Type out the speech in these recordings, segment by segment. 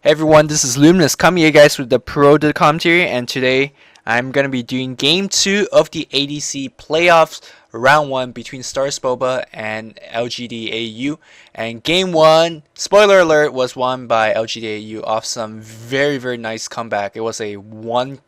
Hey everyone, this is Luminous coming here guys with the Pro commentary, and today I'm going to be doing Game 2 of the ADC Playoffs Round 1 between Starsboba and LGD.au. And Game 1, spoiler alert, was won by LGD.au off some very nice comeback. It was a one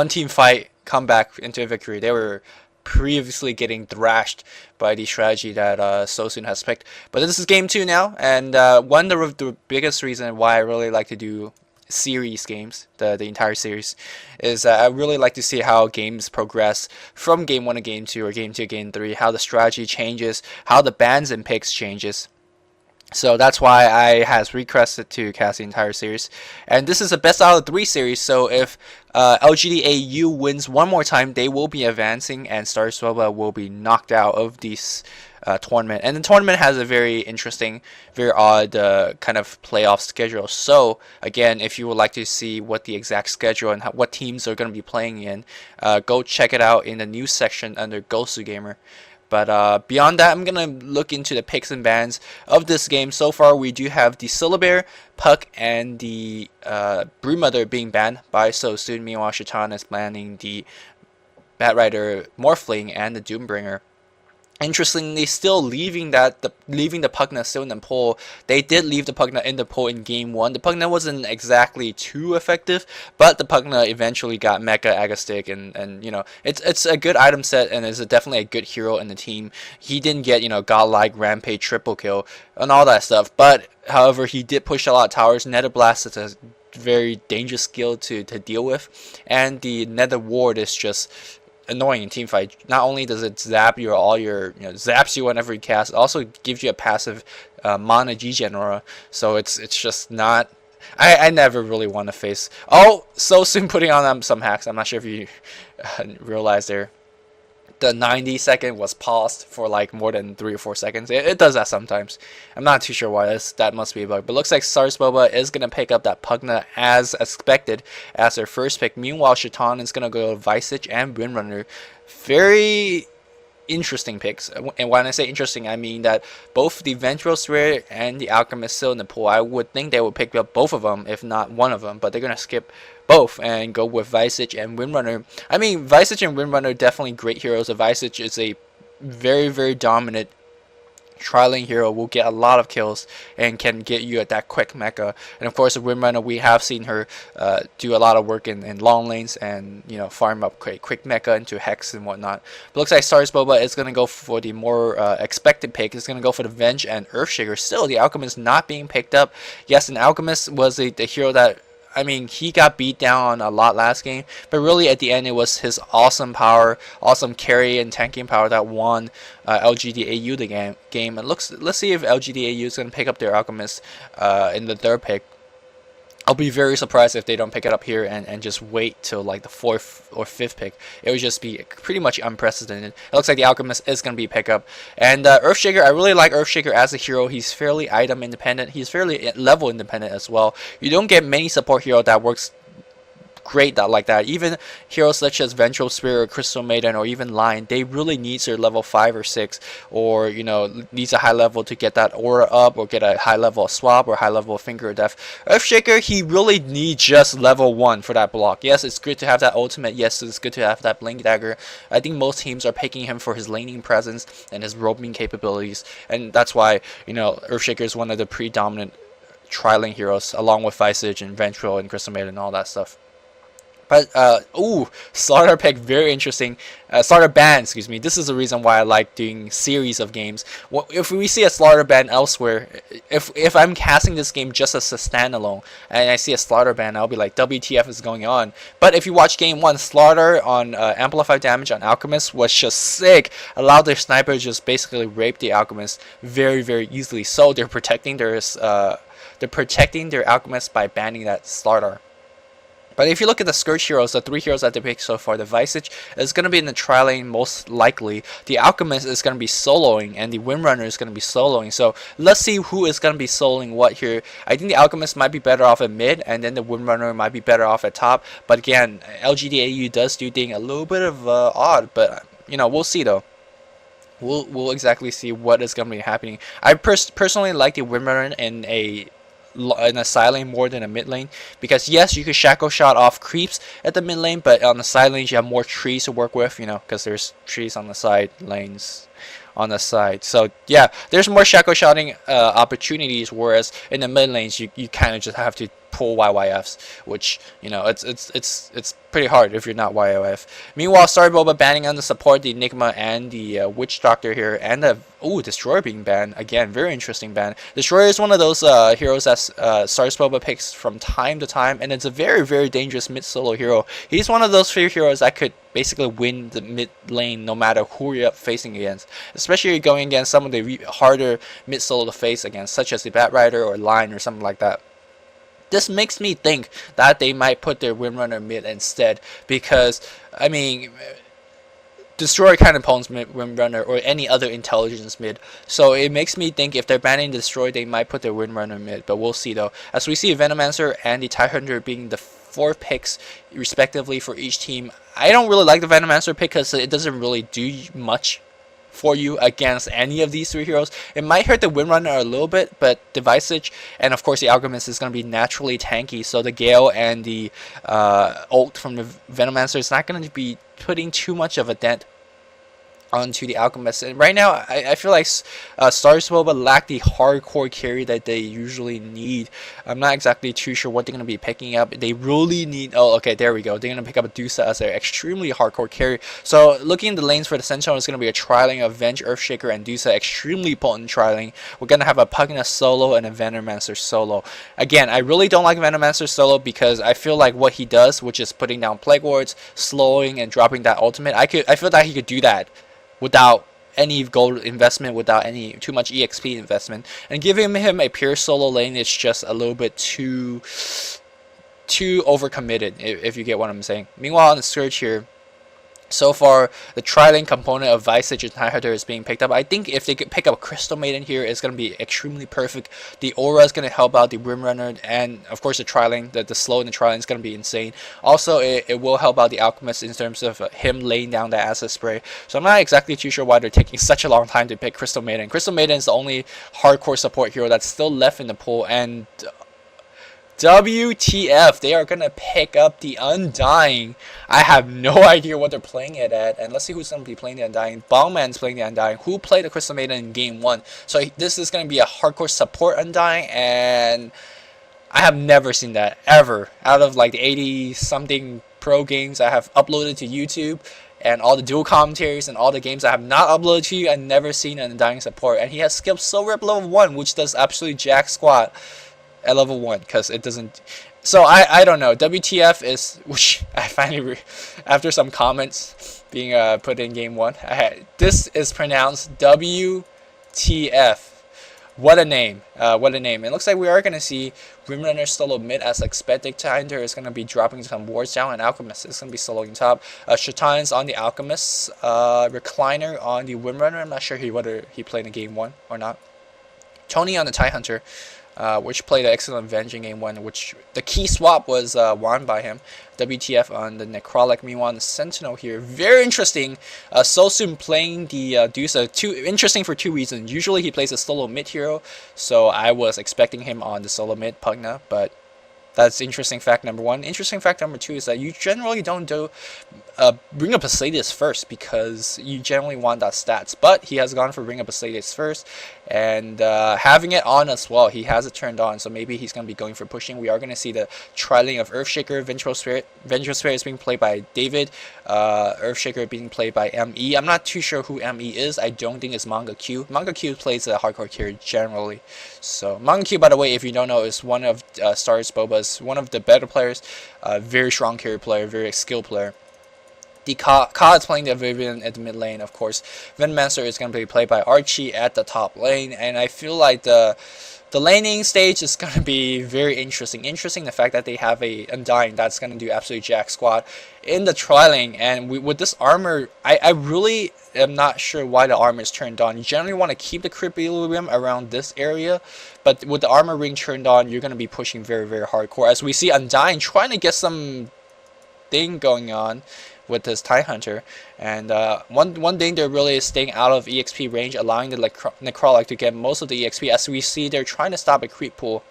team fight comeback into a victory. They were previously getting thrashed by the strategy that Sosun has picked. But this is game 2 now, and one of the biggest reason why I really like to do series games, the entire series, is I really like to see how games progress from game 1 to game 2 or game 2 to game 3, how the strategy changes, how the bans and picks changes. So that's why I has requested to cast the entire series, and this is a best out of 3 series. So if LGD.au wins one more time, they will be advancing, and Starsboba will be knocked out of this tournament. And the tournament has a very interesting, very odd kind of playoff schedule. So again, if you would like to see what the exact schedule and what teams are going to be playing in, go check it out in the news section under Gosu Gamer. But beyond that, I'm going to look into the picks and bans of this game. So far, we do have the Syllabear, Puck, and the Broodmother being banned by Sosun. Meanwhile, Shaitan is banning the Batrider, Morphling, and the Doombringer. Interestingly, still leaving the Pugna still in the pool. They did leave the Pugna in the pool in game 1. The Pugna wasn't exactly too effective, but the Pugna eventually got Mecha Agastic, and you know, it's a good item set, and is definitely a good hero in the team. He didn't get, you know, godlike rampage triple kill and all that stuff, but however, he did push a lot of towers. Nether Blast is a very dangerous skill to deal with, and the Nether Ward is just annoying in team fight. Not only does it zap zaps you whenever you cast, it also gives you a passive mana G-Genera. So it's just not. I never really want to face. Oh, so soon putting on some hacks. I'm not sure if you realized there. The 90-second was paused for like more than 3 or 4 seconds. It does that sometimes. I'm not too sure why. That must be a bug. But looks like Starsboba is going to pick up that Pugna as expected as their first pick. Meanwhile, Shaitan is going to go Visage and Windrunner. Very interesting picks, and when I say interesting, I mean that both the Ventral Spirit and the Alchemist still in the pool. I would think they would pick up both of them, if not one of them, but they're gonna skip both and go with Visage and Windrunner. I mean, Visage and Windrunner are definitely great heroes. Visage is a very dominant trialing hero, will get a lot of kills and can get you at that quick mecha. And of course, with Windrunner, we have seen her do a lot of work in long lanes and, you know, farm up quick mecha into Hex and whatnot. But looks like Starsboba is going to go for the more expected pick. It's going to go for the Venge and Earthshaker. Still, the Alchemist not being picked up. Yes, an Alchemist was the hero that, I mean, he got beat down a lot last game, but really at the end it was his awesome power, awesome carry and tanking power that won LGD.au the game. And let's see if LGD.au is going to pick up their Alchemist in the 3rd pick. I'll be very surprised if they don't pick it up here and just wait till like the 4th or 5th pick. It would just be pretty much unprecedented. It looks like the Alchemist is going to be picked up. And Earthshaker, I really like Earthshaker as a hero. He's fairly item independent. He's fairly level independent as well. You don't get many support hero that works great like that. Even heroes such as Ventral Spirit or Crystal Maiden or even Lion, they really need their level 5 or 6, or, you know, needs a high level to get that aura up or get a high level of swap or high level of finger of death. Earthshaker, he really needs just level 1 for that block. Yes, it's good to have that ultimate. Yes, it's good to have that blink dagger. I think most teams are picking him for his laning presence and his roaming capabilities, and that's why, you know, Earthshaker is one of the predominant trialing heroes along with Visage and Ventral and Crystal Maiden and all that stuff. But, ooh, starter pick, very interesting. Starter ban, excuse me. This is the reason why I like doing series of games. If we see a starter ban elsewhere, if I'm casting this game just as a standalone, and I see a starter ban, I'll be like, WTF is going on? But if you watch game 1, Slaughter on amplified damage on Alchemist was just sick. Allowed their sniper to just basically rape the Alchemist very easily. So they're protecting their Alchemist by banning that Slaughter. But if you look at the Scourge heroes, the 3 heroes that they picked so far, the Visage is going to be in the tri lane most likely. The Alchemist is going to be soloing, and the Windrunner is going to be soloing. So let's see who is going to be soloing what here. I think the Alchemist might be better off at mid, and then the Windrunner might be better off at top. But again, LGD.au does do things a little bit of odd, but you know, we'll see though. We'll exactly see what is going to be happening. I personally like the Windrunner in a in a side lane more than a mid lane, because yes, you could shackle shot off creeps at the mid lane, but on the side lanes you have more trees to work with, you know, because there's trees on the side lanes on the side. So yeah, there's more shackle shotting opportunities, whereas in the mid lanes you kind of just have to pull YYFs, which, you know, it's pretty hard if you're not YYF. Meanwhile, Starsboba banning on the support, the Enigma and the Witch Doctor here, and the Destroyer being banned again. Very interesting ban. Destroyer is one of those heroes that Starsboba picks from time to time, and it's a very dangerous mid solo hero. He's one of those few heroes that could basically win the mid lane no matter who you're facing against, especially going against some of the harder mid solo to face against, such as the Bat Rider or Lion or something like that. This makes me think that they might put their Windrunner mid instead, because, I mean, Destroyer kind of pawns Windrunner or any other intelligence mid. So it makes me think if they're banning Destroyer, they might put their Windrunner mid, but we'll see though. As we see Venomancer and the Tidehunter being the 4 picks respectively for each team, I don't really like the Venomancer pick because it doesn't really do much for you against any of these 3 heroes. It might hurt the Windrunner a little bit, but the Visage and of course the Alchemist is going to be naturally tanky, so the Gale and the ult from the Venomancer is not going to be putting too much of a dent onto the Alchemist. And right now I feel like Starsboba lack the hardcore carry that they usually need. I'm not exactly too sure what they're going to be picking up. They really need, oh okay, there we go, they're going to pick up a Dusa as their extremely hardcore carry. So looking at the lanes for the Sentinel, is going to be a Tri-Lane of Venge, Earthshaker, and Dusa. Extremely potent Tri-Lane. We're going to have a Pugna solo and a Venomancer solo. Again, I really don't like Venomancer solo because I feel like what he does, which is putting down Plague Wards, slowing and dropping that ultimate, I feel that he could do that without any gold investment, without any too much EXP investment, and giving him a pure solo lane is just a little bit too overcommitted, if you get what I'm saying. Meanwhile, on the Surge here, so far the Tri-Lane component of Visage and Tidehunter is being picked up. I think if they could pick up a Crystal Maiden here, it's going to be extremely perfect. The Aura is going to help out the Windrunner, and of course the Tri-Lane, the slow in the Tri-Lane is going to be insane. Also, it will help out the Alchemist in terms of him laying down the acid spray. So I'm not exactly too sure why they're taking such a long time to pick Crystal Maiden. Crystal Maiden is the only hardcore support hero that's still left in the pool, and WTF, they are gonna pick up the Undying. I have no idea what they're playing it at, and let's see who's gonna be playing the Undying. Bongman's playing the Undying, who played the Crystal Maiden in game 1. So this is gonna be a hardcore support Undying, and I have never seen that ever. Out of like the 80 something pro games I have uploaded to YouTube, and all the dual commentaries and all the games I have not uploaded to you, I've never seen an Undying support. And he has skipped Soul Rip level 1, which does absolutely jack squat at level 1, because it doesn't. So I don't know. WTF is, which I finally after some comments being put in game 1, this is pronounced WTF. What a name. What a name. It looks like we are going to see Windrunner solo mid as expected. Tidehunter is going to be dropping some wards down, and Alchemist is going to be soloing top. Shatan's on the Alchemist. Recliner on the Windrunner. I'm not sure whether he played in game 1 or not. Tony on the Tidehunter, which played an excellent Venge in game 1, which the key swap was won by him. WTF on the Necrolic. Meanwhile, on the Sentinel here, very interesting. Sosun playing the Dusa. Interesting for 2 reasons. Usually he plays a solo mid hero, so I was expecting him on the solo mid Pugna, but that's interesting fact number 1. Interesting fact number 2 is that you generally don't do Ring of Basilius first, because you generally want that stats. But he has gone for Ring of Basilius first, and having it on as well, he has it turned on, so maybe he's going to be going for pushing. We are going to see the Tri-Lane of Earthshaker, Vengeful Spirit. Vengeful Spirit is being played by David, Earthshaker being played by ME. I'm not too sure who ME is. I don't think it's Manga Q. Manga Q plays a hardcore carry generally. So Manga Q, by the way, if you don't know, is one of Starsboba's, one of the better players, very strong carry player, very skilled player. The Ka is playing the Vivian at the mid lane, of course. Venomancer is going to be played by Archie at the top lane, and I feel like the laning stage is going to be very interesting. Interesting the fact that they have a Undying that's going to do absolutely jack squat in the Tri-Lane, and with this armor, I really am not sure why the armor is turned on. You generally want to keep the crit equilibrium around this area, but with the armor ring turned on, you're going to be pushing very hardcore. As we see Undying trying to get some thing going on with this Tidehunter, and one thing they're really is staying out of EXP range, allowing the Necrolic to get most of the EXP. As we see, they're trying to stop a creep pool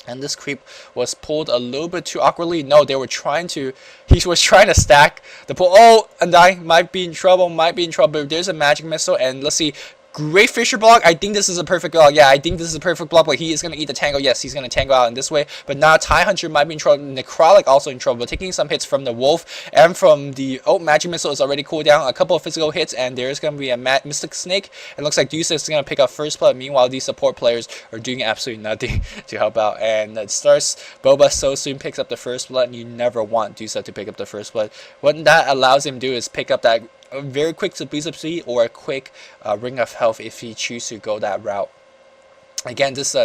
And this creep was pulled a little bit too awkwardly. No, they were trying to. He was trying to stack the pull. Oh, Undying might be in trouble. Might be in trouble. There's a magic missile, and let's see. Great Fisher block. I think this is a perfect block. Yeah, I think this is a perfect block. But he is going to eat the tango. Yes, he's going to tango out in this way. But now Tie Hunter might be in trouble. Necrotic also in trouble. But taking some hits from the Wolf and from the... Oh, Magic Missile is already cooled down. A couple of physical hits. And there's going to be a Mystic Snake. It looks like Deuce is going to pick up first blood. Meanwhile, these support players are doing absolutely nothing to help out. And Starsboba so soon picks up the first blood. And you never want Deuce to pick up the first blood. What that allows him to do is pick up that... a very quick boost of speed or a quick ring of health if he chooses to go that route. Again, this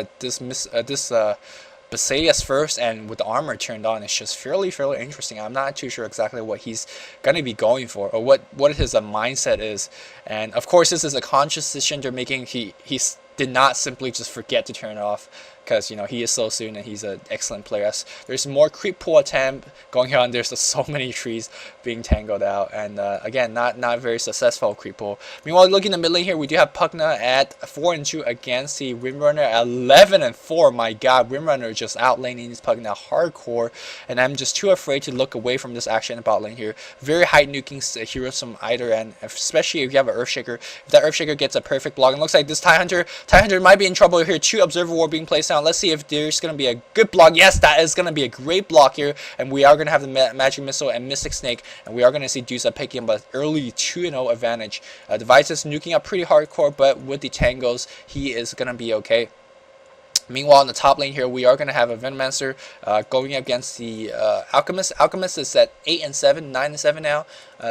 Basilius first and with the armor turned on is just fairly interesting. I'm not too sure exactly what he's gonna be going for or what his mindset is. And of course, this is a conscious decision they're making. He did not simply just forget to turn it off, because you know he is so soon and he's an excellent player. There's more creep pull attempt going on. There's just so many trees being tangled out, and again, not very successful creep pull. Meanwhile, looking in the mid lane here, we do have Pugna at 4-2 against the Windrunner at 11-4. My God, Windrunner just outlaning this Pugna hardcore, and I'm just too afraid to look away from this action in bot lane here. Very high nuking heroes from either end, especially if you have an Earthshaker. If that Earthshaker gets a perfect block, and looks like this Tie Hunter might be in trouble here. 2 Observer Ward being placed down. Let's see if there's going to be a good block. Yes, that is going to be a great block here. And we are going to have the Magic Missile and Mystic Snake. And we are going to see Deuce picking up an early 2-0 advantage. Device is nuking up pretty hardcore, but with the tangos, he is going to be okay. Meanwhile, in the top lane here, we are going to have a Venomancer going against the Alchemist. Alchemist is at 8-7, 9-7 now,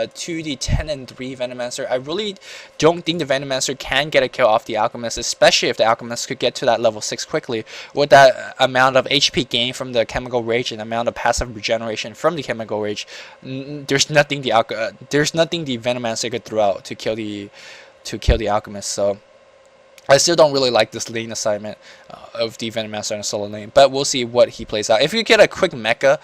to the 10-3 Venomancer. I really don't think the Venomancer can get a kill off the Alchemist, especially if the Alchemist could get to that level 6 quickly. With that amount of HP gain from the Chemical Rage and amount of passive regeneration from the Chemical Rage, there's nothing the Venomancer could throw out to kill the Alchemist. So I still don't really like this lane assignment of the Venomancer on a solo lane, but we'll see what he plays out. If you get a quick mecha,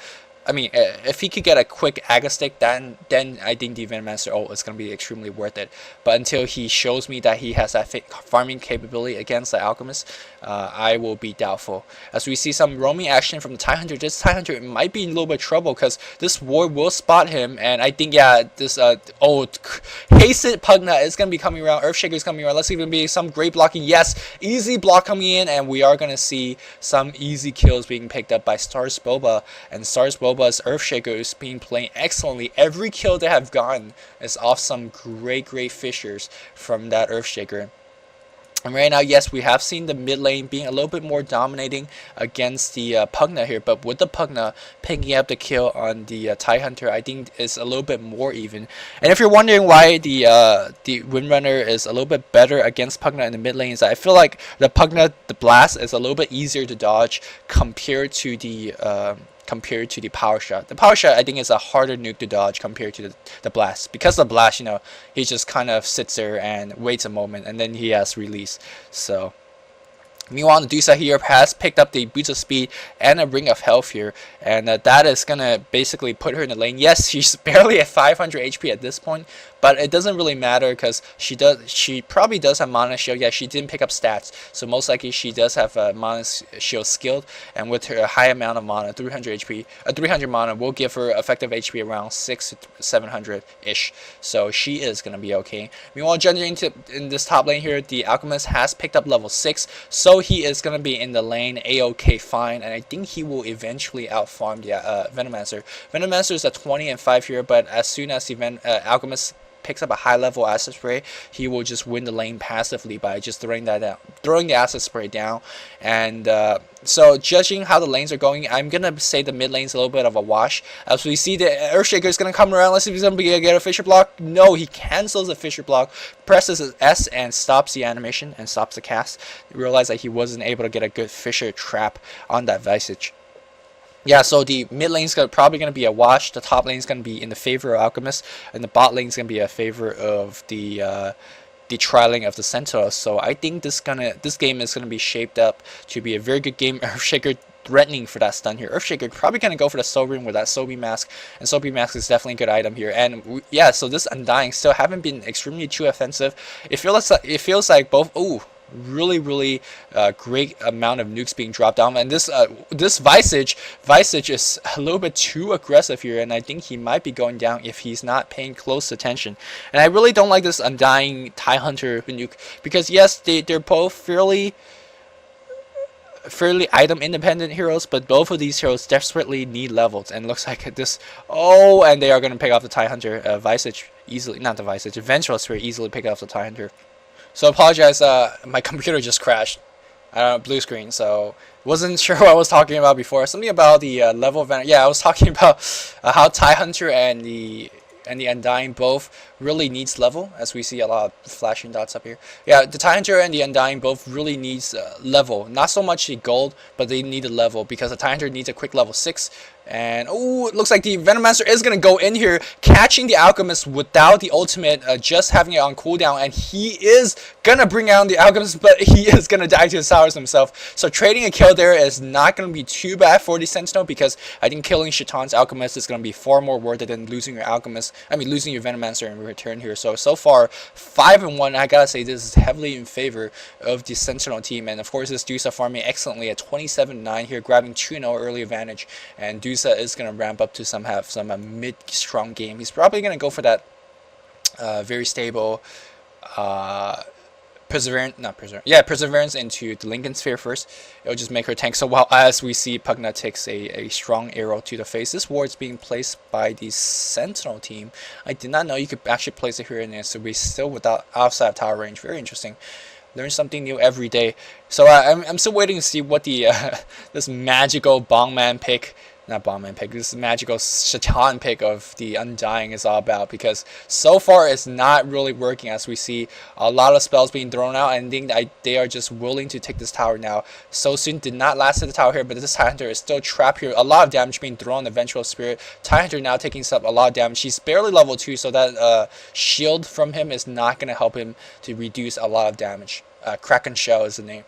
I mean, if he could get a quick Agastick, then I think the Venomancer ult is going to be extremely worth it. But until he shows me that he has that farming capability against the Alchemist, I will be doubtful. As we see some roaming action from the Tie Hunter, this Tie Hunter might be in a little bit of trouble because this ward will spot him, and I think, yeah, this Hasted Pugna is going to be coming around, Earthshaker is coming around. Let's see if there be some great blocking. Yes, easy block coming in, and we are going to see some easy kills being picked up by Starsboba, and Starsboba's Earthshaker is being playing excellently. Every kill they have gotten is off some great fishers from that Earthshaker. And right now, yes, we have seen the mid lane being a little bit more dominating against the Pugna here, but with the Pugna picking up the kill on the Tie Hunter, I think is a little bit more even. And if you're wondering why the Windrunner is a little bit better against Pugna in the mid lane, is that I feel like the Pugna, the Blast, is a little bit easier to dodge compared to the Power Shot. The Power Shot, I think, is a harder nuke to dodge compared to the Blast. Because the Blast, you know, he just kind of sits there and waits a moment, and then he has release. So, meanwhile, Medusa here has picked up the boost of speed and a ring of health here, and that is gonna basically put her in the lane. Yes, she's barely at 500 HP at this point, but it doesn't really matter because she probably does have mana shield. Yeah, she didn't pick up stats, so most likely she does have mana shield skilled, and with her high amount of mana, 300 HP, 300 mana will give her effective HP around 600 to 700 ish. So she is gonna be okay. Meanwhile, jumping in this top lane here, the Alchemist has picked up level 6, so he is gonna be in the lane a-okay fine, and I think he will eventually outfarm the Venomancer. Venomancer is at 20-5 here, but as soon as the Alchemist picks up a high level acid spray, he will just win the lane passively by just throwing the acid spray down. And so judging how the lanes are going, I'm gonna say the mid lane's a little bit of a wash. As we see the Earthshaker is gonna come around. Let's see if he's gonna get a Fisher block. No, he cancels the Fisher block, presses his S and stops the animation and stops the cast. You realize that he wasn't able to get a good Fisher trap on that Visage. Yeah, so the mid lane's probably going to be a wash. The top lane's going to be in the favor of Alchemist, and the bot lane's going to be a favor of the trialing of the Sentinels. So I think this game is going to be shaped up to be a very good game. Earthshaker threatening for that stun here. Earthshaker probably going to go for the Soul Ring with that Soul Beam Mask, and Soul Beam Mask is definitely a good item here. And yeah, so this Undying still haven't been extremely too offensive. It feels like both. Ooh. really great amount of nukes being dropped down, and this Visage is a little bit too aggressive here, and I think he might be going down if he's not paying close attention. And I really don't like this Undying TIE Hunter nuke, because yes, they're both fairly item independent heroes, but both of these heroes desperately need levels, and looks like this. Oh, and they are going to pick off the TIE Hunter. Visage easily, not the Visage, Vengeful Spirit easily pick off the TIE Hunter. So I apologize, my computer just crashed. Blue screen, so wasn't sure what I was talking about before. Something about the level of, yeah, I was talking about how TIE Hunter and the Undying both really needs level, as we see a lot of flashing dots up here. Yeah, the TIE Hunter and the Undying both really needs level. Not so much the gold, but they need a level, because the TIE Hunter needs a quick level 6. And oh, it looks like the Venomancer is going to go in here, catching the Alchemist without the ultimate, just having it on cooldown. And he is going to bring out the Alchemist, but he is going to die to his towers himself. So trading a kill there is not going to be too bad for the Sentinel, because I think killing Shatan's Alchemist is going to be far more worth it than losing your Alchemist. I mean, losing your Venomancer in return here. So far, 5-1. I gotta say, this is heavily in favor of the Sentinel team. And of course, this Dusa farming excellently at 27-9 here, grabbing 2-0 early advantage. And Dusa is going to ramp up to some mid-strong game. He's probably going to go for that very stable perseverance into the Lincoln Sphere first. It'll just make her tank. So while as we see, Pugna takes a strong arrow to the face. This ward is being placed by the Sentinel team. I did not know you could actually place it here in there, so we still without outside of tower range. Very interesting. Learn something new every day. So I'm still waiting to see what the this magical this magical Shatan pick of the Undying is all about, because so far it's not really working, as we see a lot of spells being thrown out, and I think they are just willing to take this tower now. So soon did not last at the tower here, but this TIE Hunter is still trapped here. A lot of damage being thrown on the Vengeful Spirit. TIE Hunter now taking a lot of damage. He's barely level 2, so that shield from him is not going to help him to reduce a lot of damage. Kraken Shell is the name.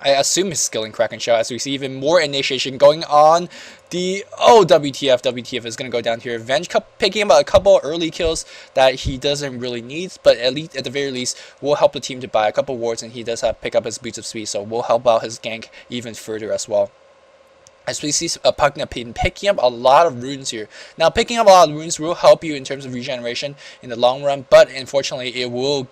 I assume he's skilling Kraken Shell, as we see even more initiation going on. WTF is going to go down here. Venge picking up a couple early kills that he doesn't really need, but at the very least will help the team to buy a couple wards, and he does have pick up his boots of speed, so will help out his gank even further as well. As we see Pugna picking up a lot of runes here. Now, picking up a lot of runes will help you in terms of regeneration in the long run, but unfortunately, it will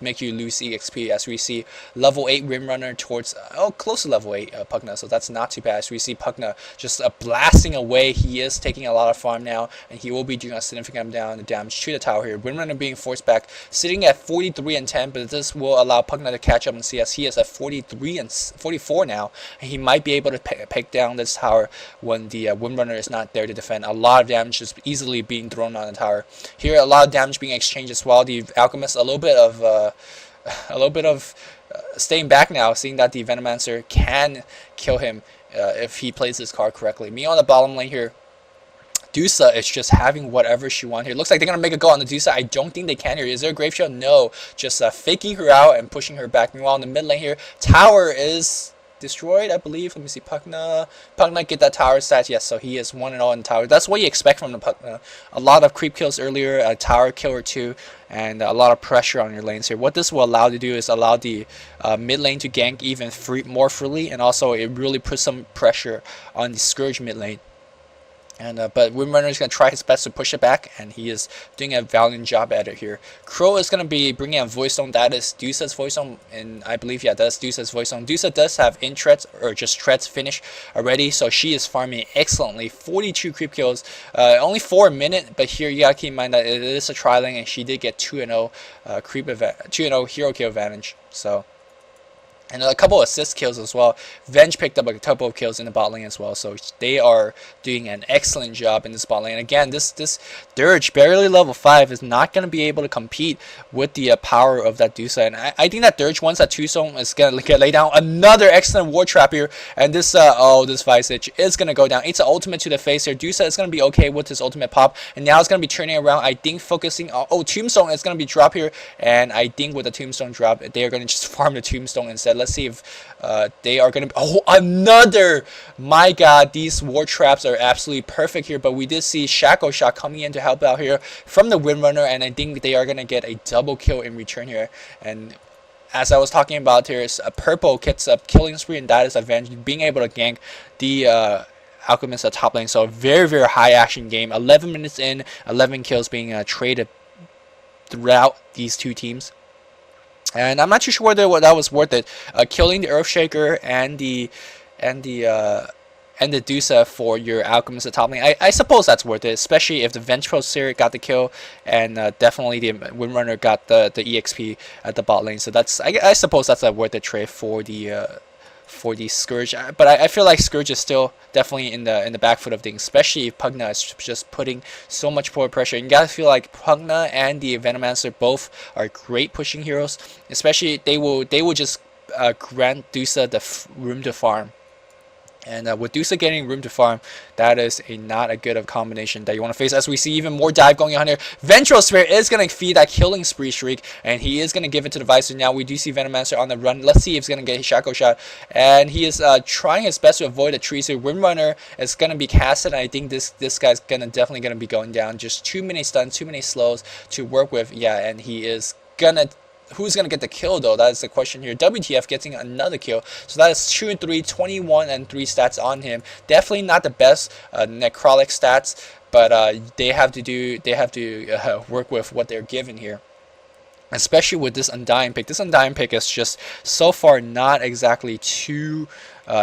make you lose EXP, as we see level 8 Rimrunner towards, close to level 8 Pugna, so that's not too bad. As we see Pugna just blasting away. He is taking a lot of farm now, and he will be doing a significant amount of damage to the tower here. Rimrunner being forced back, sitting at 43 and 10, but this will allow Pugna to catch up and see, as he is at 43 and 44 now, and he might be able to pick down this tower when the Windrunner is not there to defend. A lot of damage is easily being thrown on the tower. Here, a lot of damage being exchanged as well. The Alchemist a little bit of staying back now, seeing that the Venomancer can kill him if he plays this card correctly. Me on the bottom lane here. Dusa is just having whatever she wants here. Looks like they're going to make a go on the Dusa. I don't think they can here. Is there a Grave Shield? No. Just faking her out and pushing her back. Meanwhile, in the mid lane here, tower is destroyed, I believe. Let me see. Pugna get that tower stat. Yes, so he is 1-0 in the tower. That's what you expect from the Pugna. A lot of creep kills earlier, a tower kill or two, and a lot of pressure on your lanes here. What this will allow to do is allow the mid lane to gank even more freely, and also it really puts some pressure on the Scourge mid lane. And but Windrunner is going to try his best to push it back, and he is doing a valiant job at it here. Crow is going to be bringing out Voice Stone. That is Dusa's Voice Stone, and I believe, yeah, that's Dusa's Voice Stone. Dusa does have in treads, or just treads finish already, so she is farming excellently. 42 creep kills, only 4 a minute, but here you got to keep in mind that it is a trialing, and she did get 2-0 2-0 hero kill advantage. So. And a couple of assist kills as well. Venge picked up a couple of kills in the bot lane as well. So they are doing an excellent job in this bot lane. Again, this Dirge, barely level 5, is not going to be able to compete with the power of that Dusa. And I think that Dirge, once that Tombstone is going to lay down another excellent ward trap here. And this, this Visage is going to go down. It's an ultimate to the face here. Dusa is going to be okay with his ultimate pop. And now it's going to be turning around. I think focusing on, Tombstone is going to be drop here. And I think with the Tombstone drop, they are going to just farm the Tombstone instead. Let's see if they are going to... another! My god, these war traps are absolutely perfect here. But we did see Shackle Shot coming in to help out here from the Windrunner. And I think they are going to get a double kill in return here. And as I was talking about, there's a purple gets a killing spree, and that is advantage, being able to gank the Alchemist at top lane. So a very, very high action game. 11 minutes in, 11 kills being traded throughout these two teams. And I'm not too sure whether that was worth it. Killing the Earthshaker and the Dusa for your Alchemist at top lane. I suppose that's worth it, especially if the Vengeful Spirit got the kill, and definitely the Windrunner got the EXP at the bot lane. So that's I suppose that's a worth it trade for the Scourge. But I feel like Scourge is still definitely in the back foot of things, especially if Pugna is just putting so much forward pressure. You gotta feel like Pugna and the Venomancer both are great pushing heroes, especially they will just grant Dusa the room to farm. And with Dusa getting room to farm, that is not a good of combination that you want to face. As we see even more dive going on here, Vengeful Spirit is going to feed that killing spree streak, and he is going to give it to the Visor. Now we do see Venomancer on the run. Let's see if he's going to get his Shackle Shot, and he is trying his best to avoid a tree. So Windrunner is going to be casted, and I think this guy's definitely going to be going down. Just too many stuns, too many slows to work with. Yeah, and he is gonna. Who's going to get the kill, though? That is the question here. WTF getting another kill. So that is 2 and 3, 21 and 3 stats on him. Definitely not the best necrotic stats, but they have to work with what they're given here. Especially with this Undying pick. This Undying pick is just so far not exactly too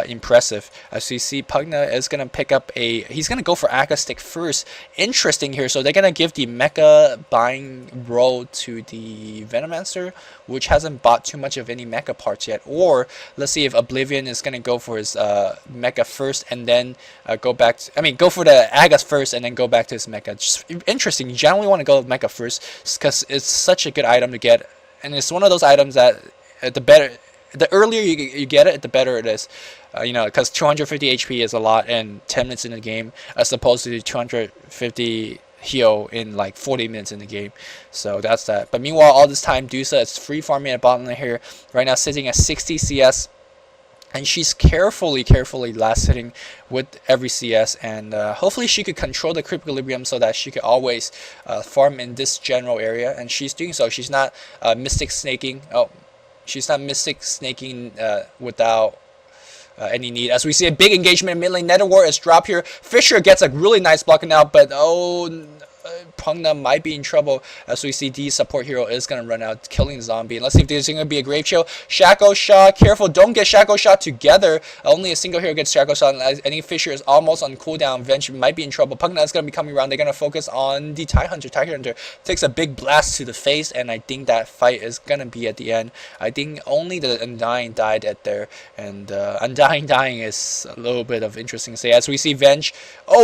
impressive. As you see, Pugna is going to pick up he's going to go for Akka Stick first. Interesting here. So they're going to give the mecha buying role to the Venomancer, which hasn't bought too much of any mecha parts yet. Or let's see if Oblivion is going to go for his mecha first and then go for the Agas first and then go back to his mecha. Just interesting. You generally want to go with mecha first because it's such a good item to get, and it's one of those items that the earlier you get it, the better it is. Because 250 HP is a lot in 10 minutes in the game, as opposed to 250 heal in like 40 minutes in the game. So that's that. But meanwhile, all this time, Dusa is free farming at bottom lane here. Right now, sitting at 60 CS. And she's carefully last hitting with every CS, and hopefully she could control the creep equilibrium so that she could always farm in this general area, and she's doing so. She's not mystic snaking. She's not mystic snaking without any need. As we see a big engagement in mid lane, Nether Wart is dropped here. Fisher gets a really nice blocking out, but Pugna might be in trouble. As we see, the support hero is going to run out, killing the zombie. And let's see if there's going to be a grave chill. Shackle Shot, careful, don't get Shackle Shot together. Only a single hero gets Shackle Shot. And any Fisher is almost on cooldown. Venge might be in trouble. Pugna is going to be coming around. They're going to focus on the Tie Hunter. Tie Hunter takes a big blast to the face, and I think that fight is going to be at the end. I think only the Undying died at there, and Undying dying is a little bit of interesting to say. As we see Venge,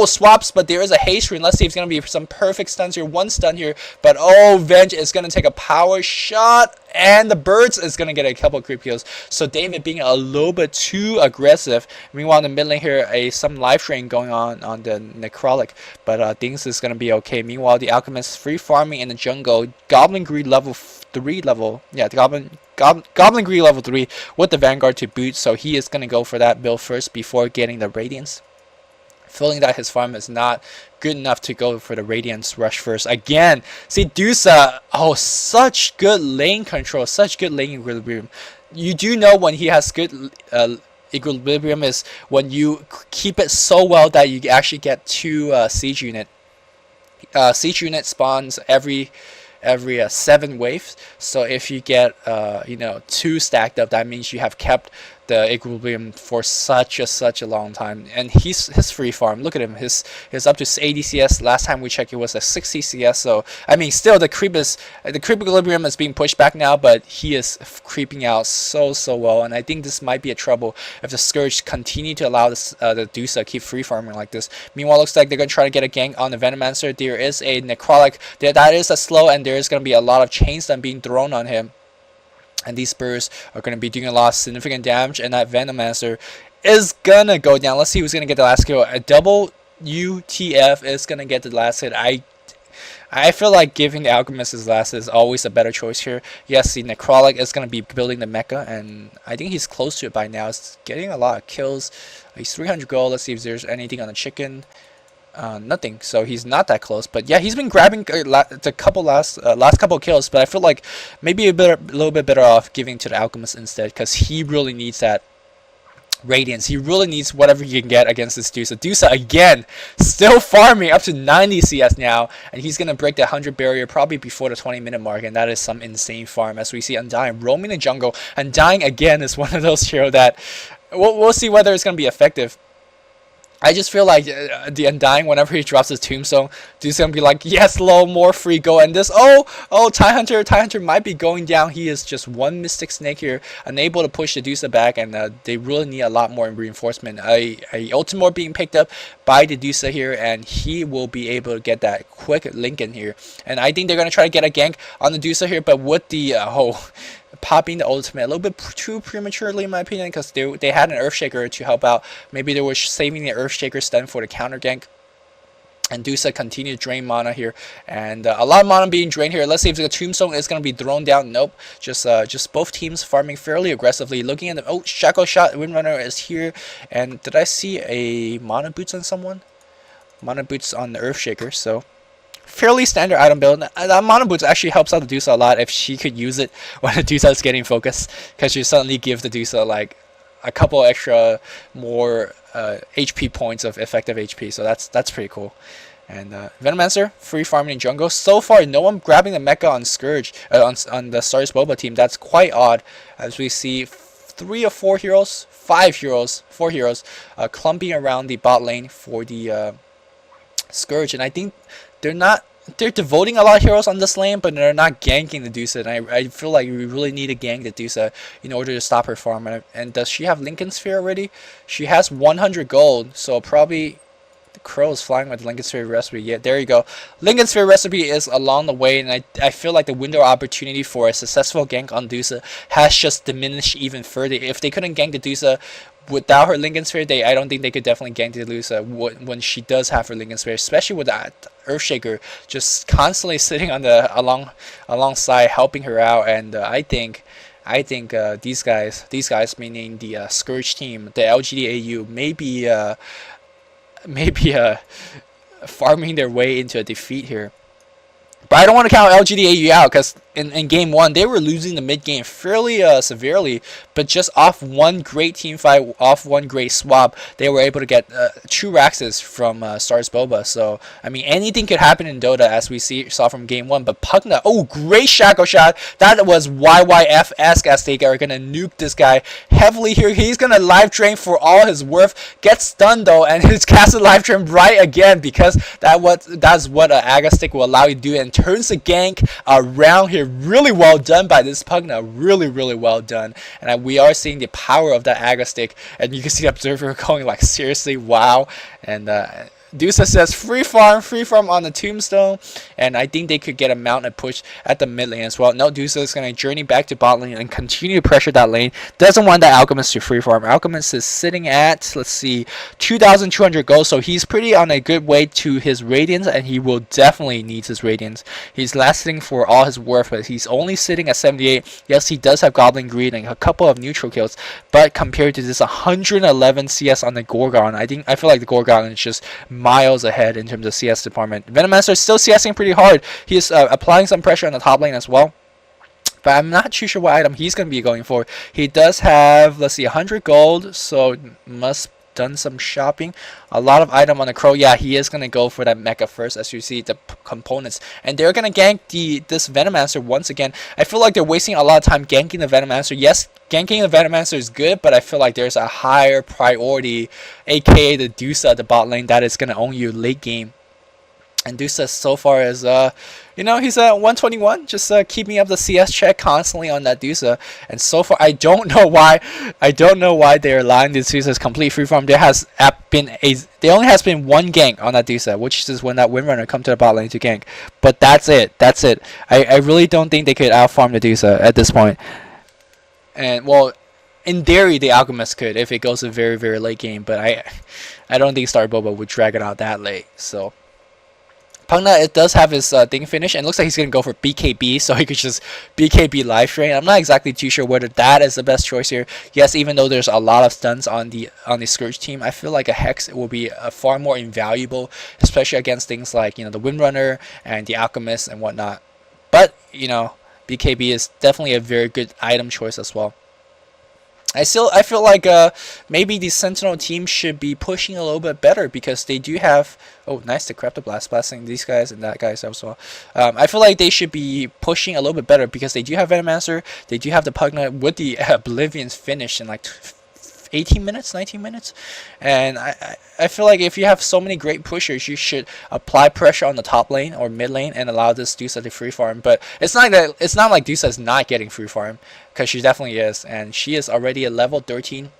swaps, but there is a haste screen. Let's see if it's going to be some perfect stuns here. One stun here, but Venge is going to take a power shot, and the Birds is going to get a couple of creep kills. So David being a little bit too aggressive. Meanwhile, in the mid lane here, some life drain going on the Necrotic, but things is going to be okay. Meanwhile, the Alchemist free farming in the jungle. Goblin Greed level 3 level. Yeah, the Goblin Greed level 3 with the Vanguard to boot, so he is going to go for that build first before getting the Radiance. Feeling that his farm is not good enough to go for the Radiance rush first. Again, see Dusa, such good lane control, such good lane equilibrium. You do know when he has good equilibrium is when you keep it so well that you actually get 2 siege unit. Siege unit spawns every 7 waves. So if you get 2 stacked up, that means you have kept the equilibrium for such a long time. And his free farm, look at him, his up to 80 CS. Last time we checked, it was a 60 CS. So I mean, still the creep equilibrium is being pushed back now, but he is creeping out so well. And I think this might be a trouble if the Scourge continue to allow this, the Dusa keep free farming like this. Meanwhile, looks like they're gonna try to get a gank on the Venomancer. There is a Necrotic. That is a slow, and there is gonna be a lot of chain stun being thrown on him. And these Spurs are going to be doing a lot of significant damage, and that Venomancer is going to go down. Let's see who's going to get the last kill. A double UTF is going to get the last hit. I feel like giving the Alchemist his last is always a better choice here. Yes, the Necrotic is going to be building the mecha, and I think he's close to it by now. He's getting a lot of kills. He's 300 gold. Let's see if there's anything on the chicken. Nothing. So he's not that close. But yeah, he's been grabbing the couple last couple kills. But I feel like maybe a little bit better off giving to the Alchemist instead, because he really needs that Radiance. He really needs whatever he can get against this Dusa. Dusa again, still farming up to 90 CS now, and he's gonna break the 100 barrier probably before the 20-minute mark, and that is some insane farm. As we see Undying roaming the jungle, Undying again is one of those heroes that we'll see whether it's gonna be effective. I just feel like the Undying, whenever he drops his tombstone, Dude's gonna be like, yes, low, more free go. And this, Tie Hunter might be going down. He is just one Mystic Snake here, unable to push the Dusa back, and they really need a lot more reinforcement. A Ultimore being picked up by the Dusa here, and he will be able to get that quick link in here. And I think they're gonna try to get a gank on the Dusa here, but with the popping the ultimate a little bit too prematurely in my opinion, because they had an Earthshaker to help out. Maybe they were saving the Earthshaker stun for the counter gank. And Dusa continue to drain mana here, and a lot of mana being drained here. Let's see if the Tombstone is going to be thrown down. Nope, just both teams farming fairly aggressively. Looking at them, oh, Shackle Shot, Windrunner is here, and did I see a Mana Boots on someone? Mana Boots on the Earthshaker, so fairly standard item build. That Mana Boots actually helps out the Dusa a lot if she could use it when the Dusa is getting focused, because you suddenly give the Dusa like a couple extra more HP points of effective HP, so that's pretty cool. And Venomancer free farming in jungle. So far, no one grabbing the mecha on Scourge on the Starsboba team. That's quite odd, as we see 4 heroes clumping around the bot lane for the Scourge, and I think they're devoting a lot of heroes on this lane, but they're not ganking the Dusa, and I feel like we really need to gank the Dusa in order to stop her farm. And does she have Lincoln Sphere already? She has 100 gold, so probably the Crow is flying with the Lincoln Sphere recipe. Yeah, there you go. Lincoln Sphere recipe is along the way, and I feel like the window opportunity for a successful gank on Dusa has just diminished even further. If they couldn't gank the Dusa without her Lincoln Sphere, I don't think they could definitely gank the Dusa when she does have her Lincoln Sphere, especially with that Earthshaker just constantly sitting on the alongside helping her out. And I think these guys meaning the Scourge team, the LGD.au, maybe farming their way into a defeat here. But I don't want to count LGD.au out, because in game 1 they were losing the mid game fairly severely, but just off one great team fight, off one great swap, they were able to get 2 Raxes from Starsboba. So I mean, anything could happen in Dota, as we saw from game 1. But Pugna, oh, great Shackle Shot. That was YYF-esque, as they are gonna nuke this guy heavily here. He's gonna life drain for all his worth, gets stunned though, and his casted life drain right again, because that's what an Aga Stick will allow you to do, and turns the gank around here. Really well done by this Pugna, really well done. And we are seeing the power of that Aga Stick, and you can see the Observer going like, seriously, wow. And Dusa says free farm on the Tombstone, and I think they could get a mount and push at the mid lane as well. No, Dusa is going to journey back to bot lane and continue to pressure that lane. Doesn't want that Alchemist to free farm. Alchemist is sitting at, let's see, 2,200 gold, so he's pretty on a good way to his Radiance, and he will definitely need his Radiance. He's lasting for all his worth, but he's only sitting at 78. Yes, he does have Goblin Greed and a couple of neutral kills, but compared to this 111 CS on the Gorgon, I feel like the Gorgon is just miles ahead in terms of CS department. Venomancer is still CSing pretty hard. He is applying some pressure on the top lane as well, but I'm not too sure what item he's going to be going for. He does have, let's see, 100 gold, so must done some shopping. A lot of item on the Crow. Yeah, he is going to go for that mecha first, as you see the components, and they're going to gank this Venomancer once again. I feel like they're wasting a lot of time ganking the Venomancer. Yes, ganking the Venomancer is good, but I feel like there's a higher priority, aka the Dusa at the bot lane, that is going to own you late game. And Dusa so far is, he's at 121, just keeping up the CS check constantly on that Dusa. And so far, I don't know why they're allowing this Dusa's complete free farm. There only has been one gank on that Dusa, which is when that Windrunner come to the bot lane to gank. But that's it. I really don't think they could outfarm the Dusa at this point. And well, in theory, the Alchemist could if it goes a very late game, but I don't think Starsboba would drag it out that late. So Pugna, it does have his thing finish, and it looks like he's gonna go for BKB, so he could just BKB life drain. I'm not exactly too sure whether that is the best choice here. Yes, even though there's a lot of stuns on the Scourge team, I feel like a Hex will be far more invaluable, especially against things like the Windrunner and the Alchemist and whatnot. But BKB is definitely a very good item choice as well. I feel like maybe the Sentinel team should be pushing a little bit better because they do have nice to Corrupted Blast blasting these guys and that guys as well. I feel like they should be pushing a little bit better because they do have Venomancer, they do have the Pugna with the Oblivion's finish in like 18 minutes, 19 minutes, and I feel like if you have so many great pushers, you should apply pressure on the top lane or mid lane and allow this Dusa to free farm. But it's not like Dusa is not getting free farm, because she definitely is, and she is already at level 13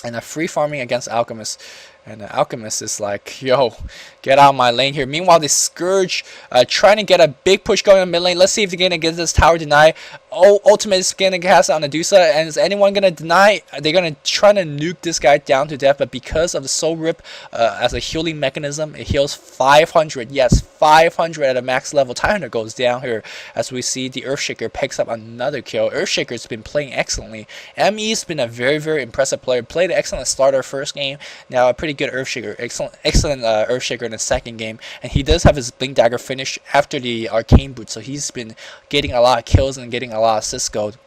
and a free farming against Alchemist. And the Alchemist is like, yo, get out of my lane here. Meanwhile, the Scourge trying to get a big push going in mid lane. Let's see if they're going to get this tower deny. Ultimate is going to cast on the Dusa. And is anyone going to deny? They're going to try to nuke this guy down to death. But because of the Soul Rip as a healing mechanism, it heals 500. Yes, 500 at a max level. Tyhunter goes down here as we see the Earthshaker picks up another kill. Earthshaker's been playing excellently. ME's been a very, very impressive player. Played an excellent starter first game. Now a pretty good Earthshaker, excellent Earthshaker in the second game, and he does have his Blink Dagger finish after the Arcane Boot, so he's been getting a lot of kills and getting a lot of assist gold.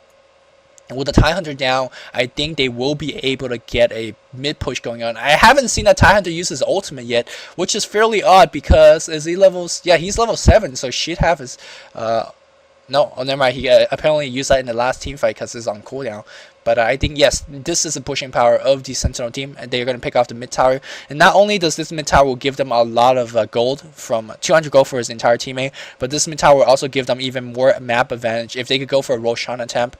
And with the Tidehunter down, I think they will be able to get a mid push going on. I haven't seen that Tidehunter use his ultimate yet, which is fairly odd because is he levels? Yeah, he's level 7, so should have his. No, never mind. He apparently used that in the last team fight because it's on cooldown. But I think, yes, this is the pushing power of the Sentinel team, and they're going to pick off the mid tower. And not only does this mid tower will give them a lot of gold, from 200 gold for his entire teammate, but this mid tower will also give them even more map advantage. If they could go for a Roshan attempt,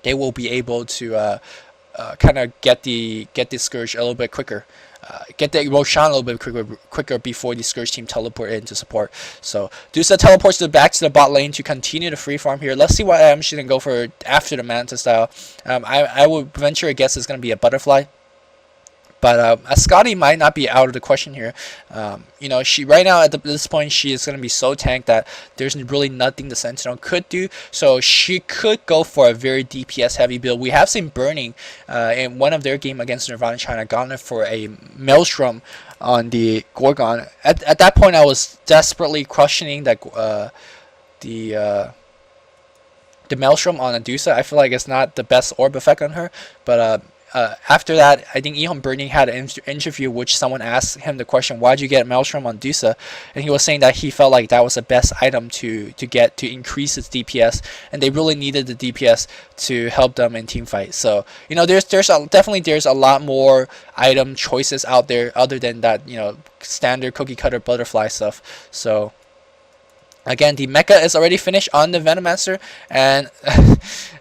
they will be able to kind of get the Scourge a little bit quicker. Get the Roshan a little bit quicker before the Scourge team teleport in to support. So Dusa teleports back to the bot lane to continue the free farm here. Let's see what she's going to go for after the Manta style. I would venture a guess it's going to be a Butterfly. But Scotty might not be out of the question here. She right now at this point she is going to be so tanked that there's really nothing the Sentinel could do. So she could go for a very DPS heavy build. We have seen Burning in one of their game against Nirvana China gone for a Maelstrom on the Gorgon. At that point I was desperately questioning that the Maelstrom on Adusa. I feel like it's not the best orb effect on her, but after that, I think Ehon Burning had an interview which someone asked him the question, why did you get Maelstrom on Dusa? And he was saying that he felt like that was the best item to get to increase its DPS, and they really needed the DPS to help them in team fight. So there's definitely a lot more item choices out there other than that standard cookie cutter butterfly stuff. So again, the mecha is already finished on the Venomancer, and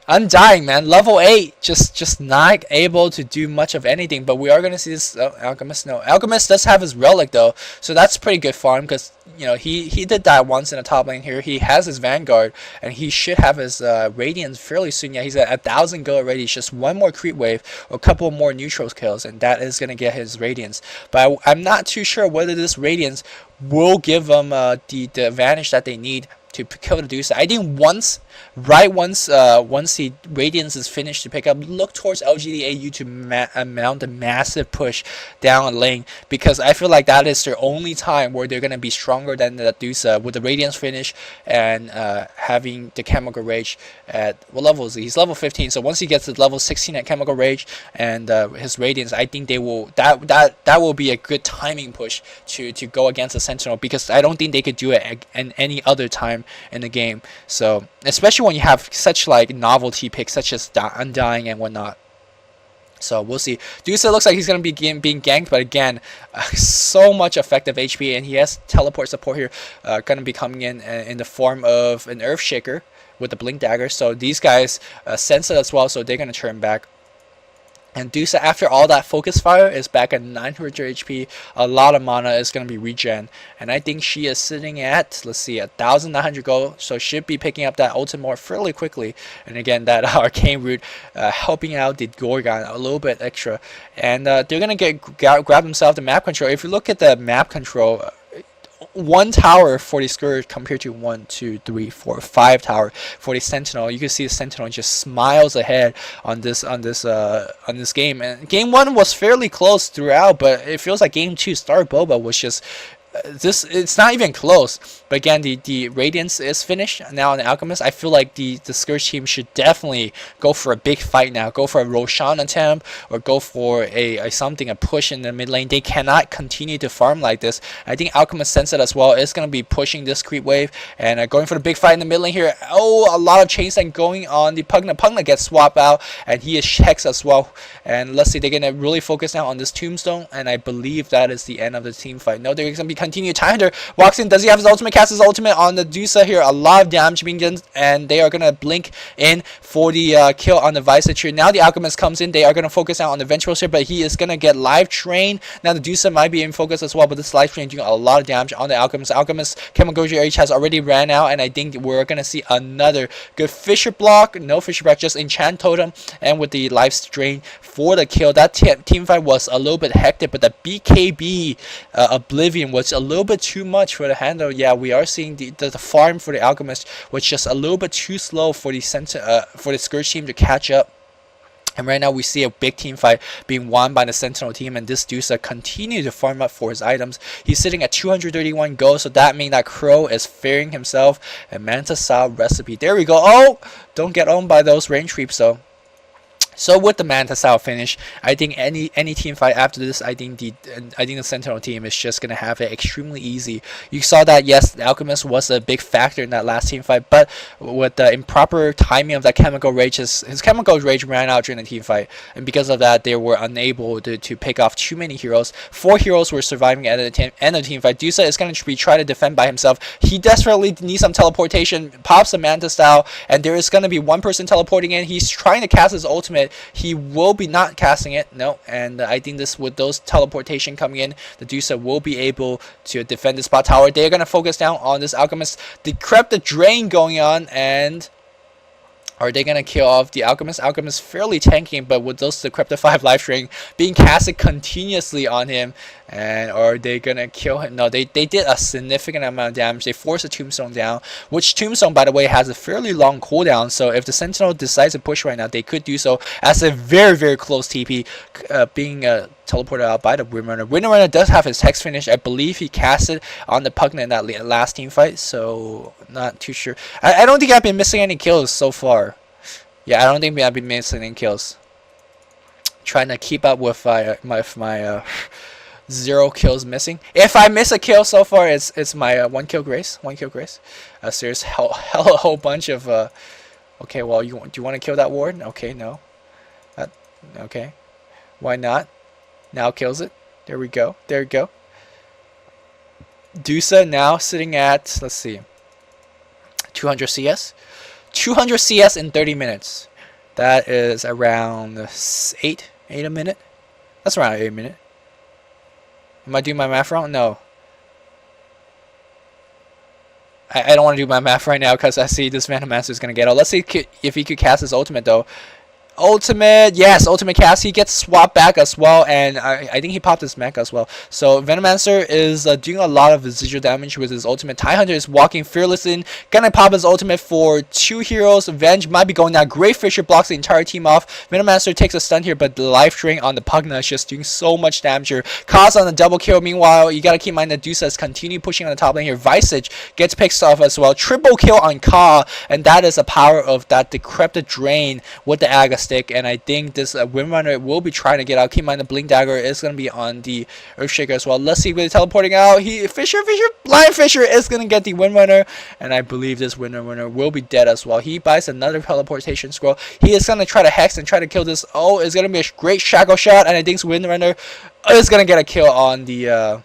Undying, man, level 8, just not able to do much of anything. But we are going to see this Alchemist. No, Alchemist does have his relic though, so that's pretty good for him because he did that once in the top lane here. He has his Vanguard, and he should have his Radiance fairly soon. Yeah, he's at 1,000 gold already. It's just one more creep wave or a couple more neutral kills, and that is going to get his Radiance. But I'm not too sure whether this Radiance will give them the advantage that they need to kill the Dusa. I think once the Radiance is finished to pick up, look towards LGD.au to mount a massive push down a lane, because I feel like that is their only time where they're going to be stronger than the Dusa with the Radiance finish and having the Chemical Rage at, what level is he? He's level 15, so once he gets to level 16 at Chemical Rage and his Radiance, I think they will that will be a good timing push to go against the Sentinel, because I don't think they could do it in any other time in the game. So especially when you have such like novelty picks such as Undying and whatnot. So we'll see. Dusa looks like he's going to be being ganked, but again, so much effective HP, and he has teleport support here, going to be coming in the form of an Earthshaker with the Blink Dagger. So these guys sense it as well, so they're going to turn back. And Dusa, after all that focus fire, is back at 900 HP. A lot of mana is going to be regen. And I think she is sitting at, let's see, 1,900 gold. So should be picking up that ultimate fairly quickly. And again, that Arcane Root helping out the Gorgon a little bit extra. And they're going to grab themselves the map control. If you look at the map control, one tower for the Scourge compared to 1, 2, 3, 4, 5 tower for the Sentinel. You can see the Sentinel just smiles ahead on this game. And game 1 was fairly close throughout, but it feels like game 2 Starsboba was just it's not even close. But again, the Radiance is finished now on the Alchemist. I feel like the Scourge team should definitely go for a big fight now. Go for a Roshan attempt, or go for a push in the mid lane. They cannot continue to farm like this. I think Alchemist sense it as well. It's going to be pushing this creep wave and going for the big fight in the mid lane here. Oh, a lot of chain stun going on the Pugna. Pugna gets swapped out, and he is Hex as well. And let's see, they're going to really focus now on this Tombstone, and I believe that is the end of the team fight. No, they're going to be continued. Tidehunter walks in. Does he have his ultimate? Cast his ultimate on the Dusa here. A lot of damage being done, and they are going to blink in for the kill on the Visage here. Now the Alchemist comes in. They are going to focus out on the Ventrals here, but he is going to get live train. Now the Dusa might be in focus as well, but this live train doing a lot of damage on the Alchemist. Alchemist Chemical H has already ran out, and I think we're going to see another good Fissure block. No Fissure block, just Enchant Totem, and with the live strain for the kill. That team fight was a little bit hectic, but the BKB Oblivion was a little bit too much for the handle. Yeah, we are seeing the farm for the Alchemist was just a little bit too slow for the Scourge team to catch up. And right now we see a big team fight being won by the Sentinel team, and this Dusa continue to farm up for his items. He's sitting at 231 gold, so that means that Crow is fearing himself. And Manta Sao recipe. There we go. Oh, don't get owned by those range creeps though. So with the Manta Sao finish, I think any team fight after this, I think the Sentinel team is just gonna have it extremely easy. You saw that, yes, the Alchemist was a big factor in that last team fight, but with the improper timing of that Chemical Rage, his Chemical Rage ran out during the team fight, and because of that, they were unable to pick off too many heroes. 4 heroes were surviving at the end of the team fight. Dusa is gonna be trying to defend by himself. He desperately needs some teleportation, pops a Manta Style, and there is gonna be one person teleporting in. He's trying to cast his ultimate. He will be not casting it, no, and I think this, with those teleportation coming in, the Dusa will be able to defend the spot tower. They're going to focus down on this Alchemist. Decrypt the Drain going on, and are they going to kill off the Alchemist? Alchemist fairly tanking, but with those Decrypted 5 life string being casted continuously on him, and are they going to kill him? No, they did a significant amount of damage. They forced a Tombstone down, which Tombstone, by the way, has a fairly long cooldown, so if the Sentinel decides to push right now, they could do so as a very, very close TP being teleported out by the Windrunner. Windrunner does have his Hex finish. I believe he casted on the Pugna in that last team fight, so not too sure. I don't think I've been missing any kills so far. Yeah, I don't think I've been missing any kills. Trying to keep up with my 0 kills missing. If I miss a kill so far, it's my 1 kill grace. 1 kill grace. So there's a whole bunch of. Okay, well, do you want to kill that ward? Okay, no. Okay, why not? Now kills it. There we go. There we go. Dusa now sitting at, let's see, 200 CS. 200 CS in 30 minutes. That is around 8 a minute. That's around 8 a minute. Am I doing my math wrong? No. I don't want to do my math right now because I see this Venomancer is going to get out. Let's see if he could cast his ultimate though. Ultimate, yes, ultimate cast. He gets swapped back as well, and I think he popped his mech as well. So Venomancer is doing a lot of residual damage with his ultimate. Tidehunter is walking fearless in, gonna pop his ultimate for 2 heroes. Venge might be going down. Great Fissure blocks the entire team off. Venomancer takes a stun here, but the life drain on the Pugna is just doing so much damage here. Cause on the double kill. Meanwhile, you gotta keep in mind that Dusa is continue pushing on the top lane here. Visage gets picked off as well. Triple kill on Ka, and that is the power of that Decrypted Drain with the Aga stick, and I think this Windrunner will be trying to get out. Keep in mind the Blink Dagger is going to be on the Earthshaker as well. Let's see if they're teleporting out. Fissure, Blind Fissure is going to get the Windrunner, and I believe this Windrunner will be dead as well. He buys another teleportation scroll. He is going to try to hex and try to kill this. Oh, it's going to be a great shackle shot, and I think Windrunner is going to get a kill on the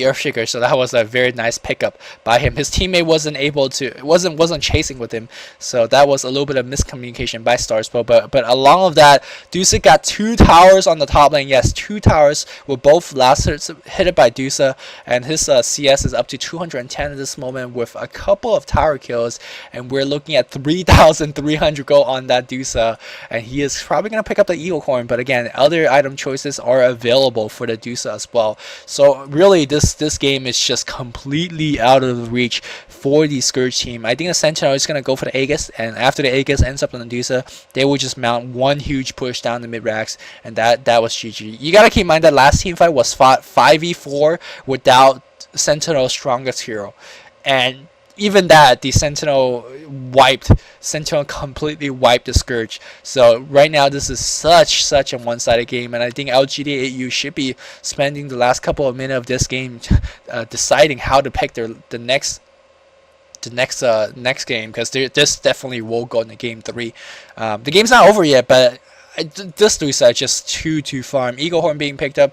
Earthshaker, so that was a very nice pickup by him. His teammate wasn't chasing with him, so that was a little bit of miscommunication by Starsboba. But along with that, Dusa got 2 towers on the top lane. Yes, 2 towers were both last hit by Dusa, and his CS is up to 210 at this moment with a couple of tower kills, and we're looking at 3,300 gold on that Dusa, and he is probably going to pick up the Eagle Horn. But again, other item choices are available for the Dusa as well. So really, really this game is just completely out of reach for the Scourge team. I think the Sentinel is gonna go for the Aegis, and after the Aegis ends up on the Medusa, they will just mount one huge push down the mid racks, and that was GG. You gotta keep in mind that last team fight was fought 5v4 without Sentinel's strongest hero, and even that, the Sentinel completely wiped the Scourge. So right now this is such a one-sided game, and I think LGD.au should be spending the last couple of minutes of this game deciding how to pick the next game, because this definitely will go into game 3. The game's not over yet, but this three side just too farm. Eagle Horn being picked up.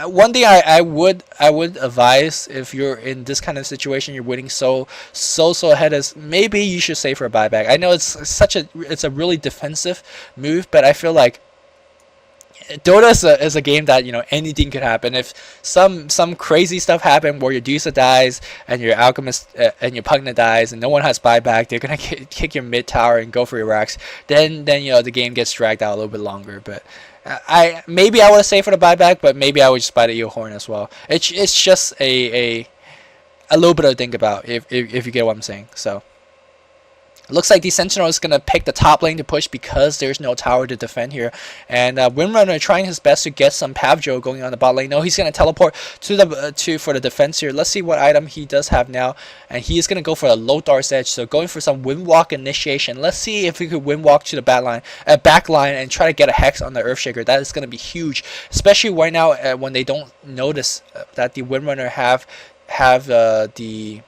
One thing I would advise, if you're in this kind of situation, you're winning so ahead, is maybe you should save for a buyback. I know it's a really defensive move, but I feel like Dota is a game that, you know, anything could happen. If some crazy stuff happen where your Dusa dies and your Alchemist and your Pugna dies and no one has buyback, they're gonna kick your mid tower and go for your racks. Then you know the game gets dragged out a little bit longer. But maybe I would have saved for the buyback, but maybe I would just buy the Eel Horn as well. It's just a little bit to think about, if you get what I'm saying. So looks like the Sentinel is going to pick the top lane to push because there's no tower to defend here. And Windrunner trying his best to get some Pavjo going on the bot lane. No, he's going to teleport to the for the defense here. Let's see what item he does have now. And he's going to go for a Lothar's Edge. So going for some Windwalk initiation. Let's see if we could Windwalk to the back line and try to get a Hex on the Earthshaker. That is going to be huge. Especially right now when they don't notice that the Windrunner have the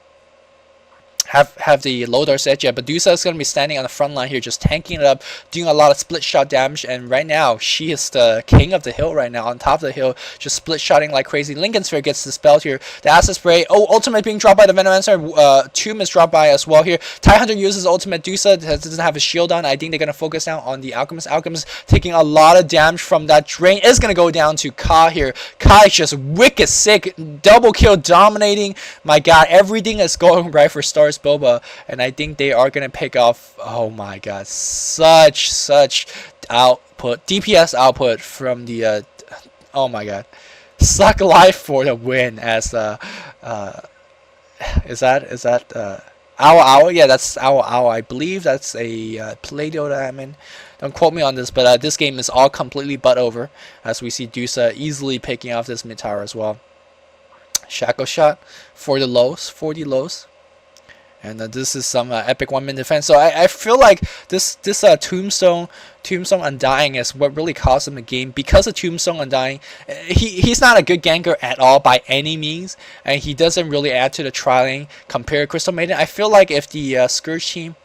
Lothar's Edge yet. But Dusa is going to be standing on the front line here, just tanking it up, doing a lot of split shot damage. And right now, she is the king of the hill right now, on top of the hill, just split shotting like crazy. Lincoln Sphere gets dispelled here. The Acid Spray. Oh, ultimate being dropped by the Venomancer. Tomb is dropped by as well here. Tidehunter uses ultimate. Dusa doesn't have a shield on. I think they're going to focus down on the Alchemist. Alchemist taking a lot of damage from that drain. Is going to go down to Ka here. Ka is just wicked sick. Double kill dominating. My god, everything is going right for Starsboba, and I think they are gonna pick off, oh my god, such output, DPS output from the oh my god, Suck Life for the win. As is that Owl? Yeah, that's Owl. I believe that's a Play Dota admin. Don't quote me on this, but this game is all completely butt over, as we see Dusa easily picking off this mid tower as well. Shackle shot for the lows. And this is some epic 1-minute defense. So I feel like this Tombstone Undying is what really cost him the game, because of Tombstone Undying. He's not a good ganker at all by any means, and he doesn't really add to the trialing compared to Crystal Maiden. I feel like if the Scourge team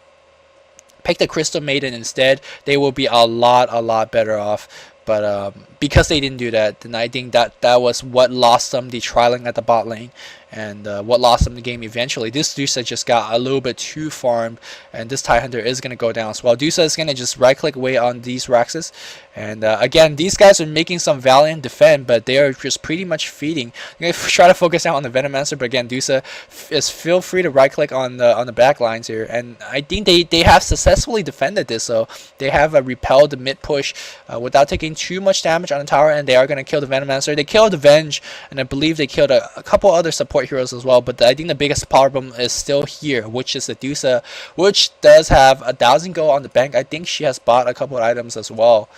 pick the Crystal Maiden instead, they will be a lot better off. But because they didn't do that, then I think that was what lost them the trialing at the bot lane, and what lost them the game eventually. This Dusa just got a little bit too farmed, and this Tidehunter is going to go down as well. Dusa is going to just right click away on these Raxes, and again, these guys are making some valiant defend, but they are just pretty much feeding. I'm going to try to focus out on the Venomancer, but again, Dusa is feel free to right click on the back lines here, and I think they have successfully defended this. So they have repelled the mid push without taking too much damage on the tower, and they are going to kill the Venomancer. They killed the Venge, and I believe they killed a couple other support heroes as well, but I think the biggest problem is still here, which is the Dusa, which does have 1,000 gold on the bank. I think she has bought a couple of items as well.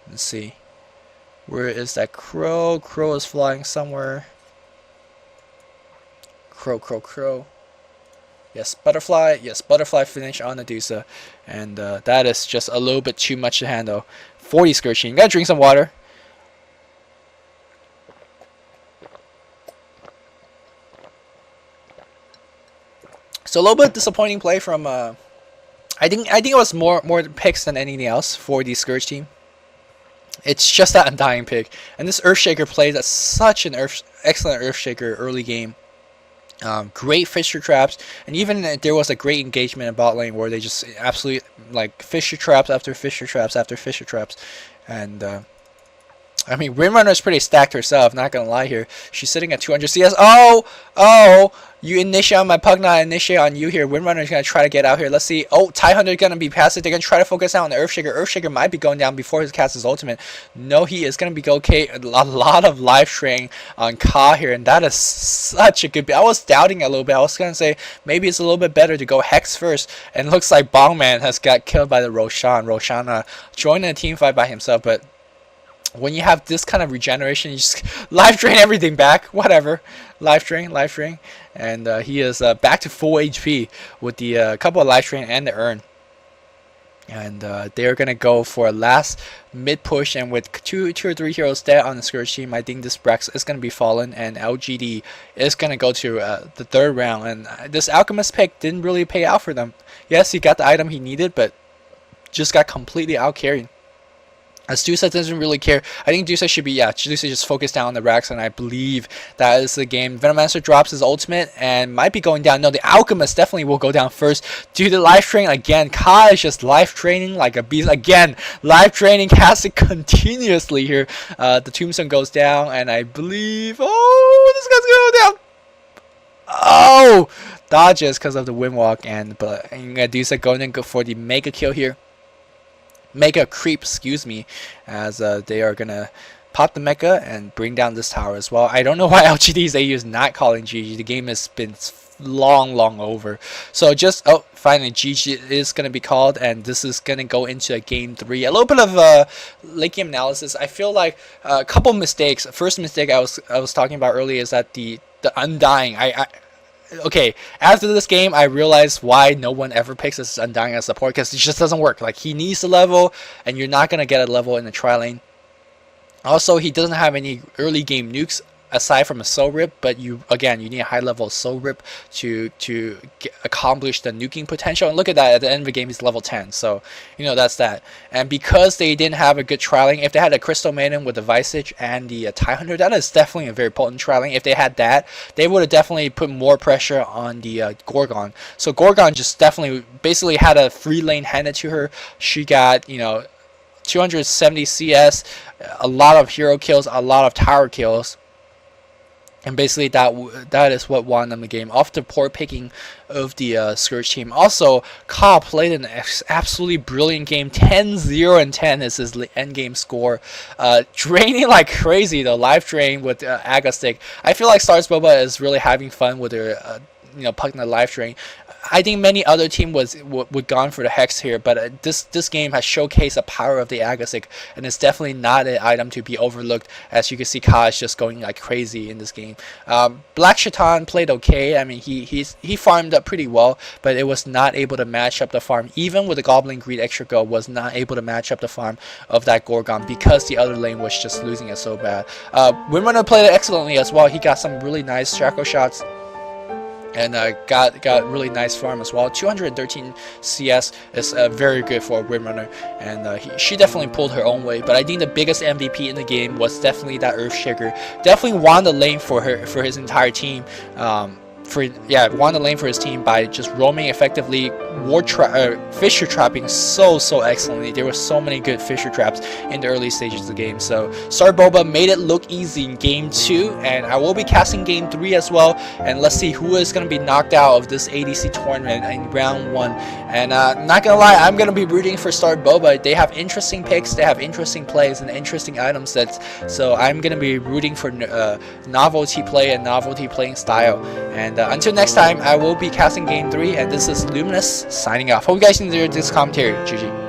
Let's see, where is that crow? Crow is flying somewhere. Crow. Yes, butterfly. Yes, butterfly finish on the Dusa, and that is just a little bit too much to handle. 40 Scourge. You gotta drink some water. So a little bit disappointing play from I think it was more picks than anything else for the Scourge team. It's just that Undying pick, and this Earthshaker plays as such an excellent Earthshaker early game. Great Fisher traps, and even there was a great engagement in bot lane where they just absolutely like Fisher traps after Fisher traps after Fisher traps, and I mean, Windrunner's pretty stacked herself, not gonna lie here. She's sitting at 200 CS. Oh! You initiate on my Pugna, initiate on you here. Windrunner's gonna try to get out here. Let's see. Oh, Tidehunter gonna be passive. They're gonna try to focus out on the Earthshaker. Earthshaker might be going down before his cast his ultimate. No, he is gonna be okay. A lot of life training on Ka here, and that is such a good bit. I was doubting a little bit. I was gonna say maybe it's a little bit better to go Hex first, and it looks like Bongman has got killed by the Roshan. Roshan joining a team fight by himself, but when you have this kind of regeneration, you just life drain everything back. Whatever, life drain, and he is back to full HP with the couple of life drain and the urn. And they're gonna go for a last mid push, and with two or three heroes dead on the Scourge team, I think this Brex is gonna be fallen, and LGD is gonna go to the third round. And this Alchemist pick didn't really pay out for them. Yes, he got the item he needed, but just got completely out carried. As Dusa doesn't really care. I think Dusa should be, Dusa just focus down on the racks, and I believe that is the game. Venomancer drops his ultimate and might be going down. No, the Alchemist definitely will go down first due to life training. Again, Ka is just life training like a beast. Again, life training casted continuously here. The Tombstone goes down, and I believe, oh, this guy's going down. Oh, dodges because of the Windwalk, and Dusa going to go for the mega kill here. Mega creep, excuse me, as they are gonna pop the mecha and bring down this tower as well. I don't know why LGD's AU is not calling GG. The game has been long over. So just finally GG is gonna be called, and this is gonna go into a game 3. A little bit of late game analysis. I feel like a couple mistakes. First mistake I was talking about earlier is that the Undying. Okay, after this game, I realized why no one ever picks this Undying as support, because it just doesn't work. Like, he needs the level, and you're not going to get a level in the tri lane. Also, he doesn't have any early game nukes aside from a Soul Rip, but you need a high level Soul Rip to accomplish the nuking potential. And look at that, at the end of the game he's level 10, so that's that. And because they didn't have a good trialing, if they had a Crystal Maiden with the Visage and the Tidehunter, that is definitely a very potent trialing. If they had that, they would have definitely put more pressure on the Gorgon. So Gorgon just definitely basically had a free lane handed to her. She got 270 CS, a lot of hero kills, a lot of tower kills. And basically that is what won them the game, off the poor picking of the Scourge team. Also, Ka played an absolutely brilliant game. 10-0 and 10 is his end game score. Draining like crazy though, live drain with Agastick. I feel like Starsboba is really having fun with her Pugna live drain. I think many other team would gone for the Hex here, but this game has showcased the power of the Agassic, and it's definitely not an item to be overlooked. As you can see, Ka is just going like crazy in this game. Black Shaitan played okay. I mean, he farmed up pretty well, but it was not able to match up the farm. Even with the Goblin Greed extra go, was not able to match up the farm of that Gorgon because the other lane was just losing it so bad. Windrunner played it excellently as well. He got some really nice shackle shots, and got really nice farm as well. 213 CS is very good for a Windrunner, and she definitely pulled her own way. But I think the biggest MVP in the game was definitely that Earthshaker. Definitely won the lane for his entire team. Won the lane for his team by just roaming effectively, Fisher trapping so excellently. There were so many good Fisher traps in the early stages of the game. So Starsboba made it look easy in game 2, and I will be casting game 3 as well. And let's see who is going to be knocked out of this ADC tournament in round 1. And not gonna lie, I'm gonna be rooting for Starsboba. They have interesting picks, they have interesting plays and interesting item sets. So I'm gonna be rooting for novelty play and novelty playing style. And until next time, I will be casting game 3, and this is Luminous signing off. Hope you guys enjoyed this commentary. GG.